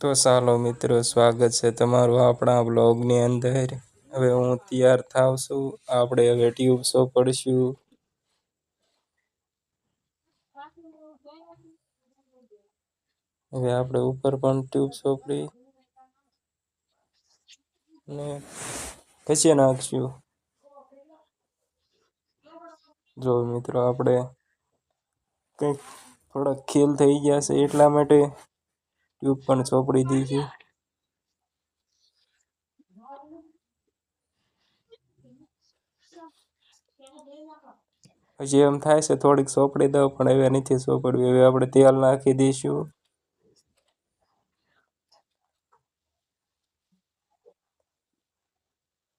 તો ચાલો મિત્રો, સ્વાગત છે તમારું આપણા બ્લોગની અંદર. હવે હું તૈયાર થાવ છું. આપણે હવે ટ્યુબ શો પડશું. હવે આપણે ઉપર પણ ટ્યુબ સોપડી ને પછી નાખશું. જો મિત્રો, આપણે કંઈક થોડાક ખેલ થઈ ગયા છે એટલા માટે ટ્યુબ પણ ચોપડી દીધી. હજી એમ થાય છે થોડીક સોપડી દઉં, પણ હવે નથી સોપડવી. હવે આપણે તેલ નાખી દઈશું.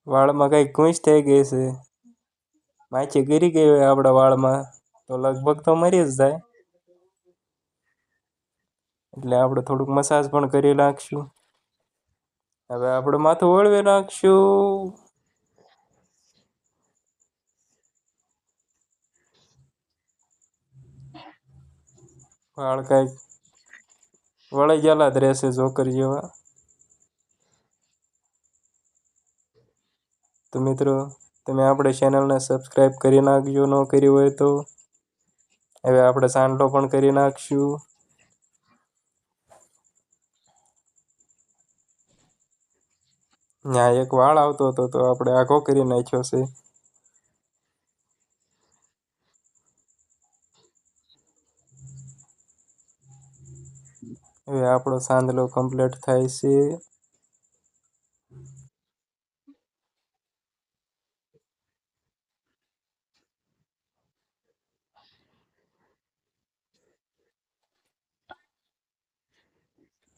વાળમાં કઈ કૂંચ થઈ ગઈ છે, માછી ગીરી ગઈ હોય આપણા વાળમાં, તો લગભગ તો મરી જ જાય. એટલે આપણે થોડુંક મસાજ પણ કરી નાખશું. હવે આપણે માથું વળવી નાખશું. વાળ કઈક વળી ગયેલા જ રહેશે જોકર જેવા. તો મિત્રો, તમે આપણે ચેનલને સબસ્ક્રાઈબ કરી નાખજો ન કરી હોય તો. હવે આપણે સાંડલો પણ કરી નાખશું. ત્યાં એક વાળ આવતો હતો તો આપણે આખો કરી નાખ્યો છે. હવે આપણો સાંદલો કમ્પ્લીટ થાય છે.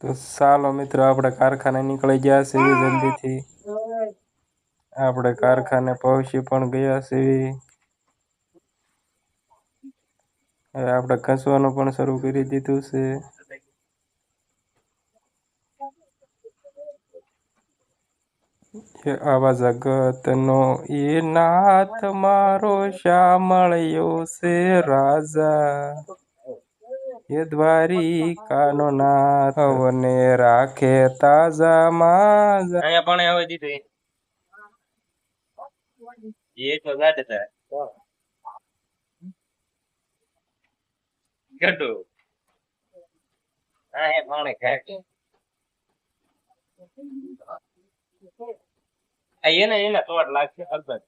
તો ચાલો મિત્રો, આપણે કારખાને નીકળી ગયા છીએ જલ્દીથી. આપણે કારખાને પહોંચી પણ ગયા છીએ. હવે આપણે ઘસવાનું પણ શરૂ કરી દીધું છે. આવા જગતનો એ નાથ મારો શ્યામળિયો છે રાજા, એ દ્વારિકાનો નાથ અવને રાખે તાજામાં. અહીંયા પણ આવે દીધું એ તો ગાડે હતા ગડો આ એ પાણી કાઢે આ એને તોડ લાગશે અલબત્ત.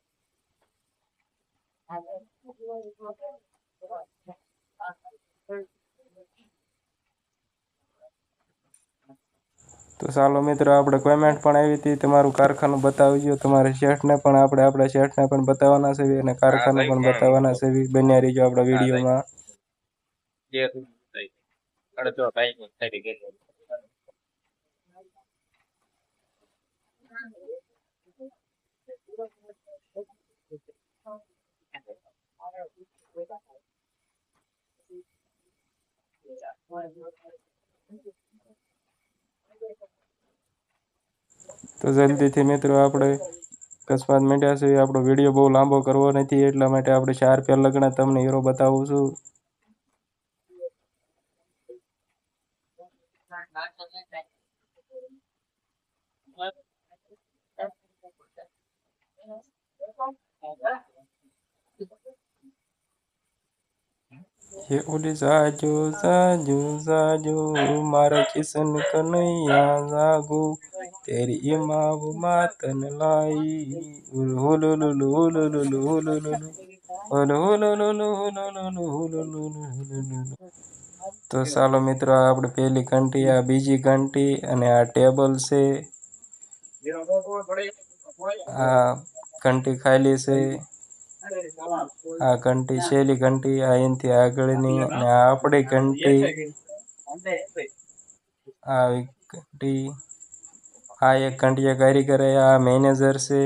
તો ચાલો મિત્રો, આપણે કોમેન્ટ પણ આવી હતી તમારું કારખાનું બતાવજો. તમારા શેઠને પણ આપણે આપણા શેઠને પણ બતાવવાના છે અને કારખાનું પણ બતાવવાના છે. બન્યા રહીજો આપણા વિડીયોમાં. તો જલ્દીથી મિત્રો, આપણે અકસ્માત મીડ્યા છે. આપણો વિડીયો બહુ લાંબો કરવો નથી, એટલા માટે આપણે 4 પેર લગ્ન તમને હીરો બતાવું છું. ये उड़ी जाजो जाजो जाजो मारा किशन कन्हैया जागो तेरी इमाम मातन लाई हुलु लुलु हुलु लुलु हुलु लुलु हुलु हुलु लुलु हुलु लुलु हुलु लुलु. તો ચાલો મિત્રો, આપણે પહેલી ઘંટી, આ બીજી ઘંટી અને આ ટેબલ છે. આ ઘંટી ખાલી છે. આ ઘંટી છેલ્લી ઘંટી, આ એનથી આગળની, અને આ આપણી ઘંટી. આ ઘંટી, આ એક ઘંટીયા કારીગર, આ મેનેજર છે.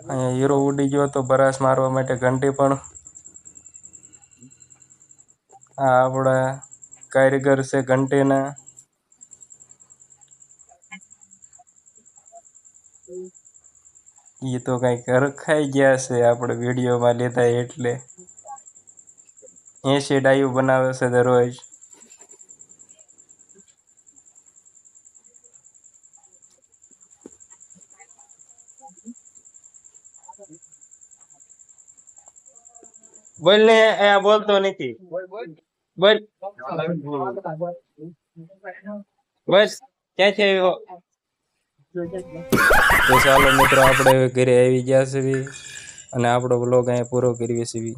અહીંયા હીરો ઉડી ગયો તો બરાસ મારવા માટે ઘંટી પણ. આ આપણા કારીગર છે ઘંટીના. એ તો કઈક રખાઈ ગયા છે આપણે વિડીયોમાં લીધા એટલે. 80 ડાયું બનાવે છે દરરોજ. બોલ ને આ બોલતો નથી બોલ બસ ક્યાંથી આવ્યો તો ચાલો મિત્રો આપણે ઘરે આવી ગયા છે અને આપણો વ્લોગ અહીંયા પૂરો કરીએ છીએ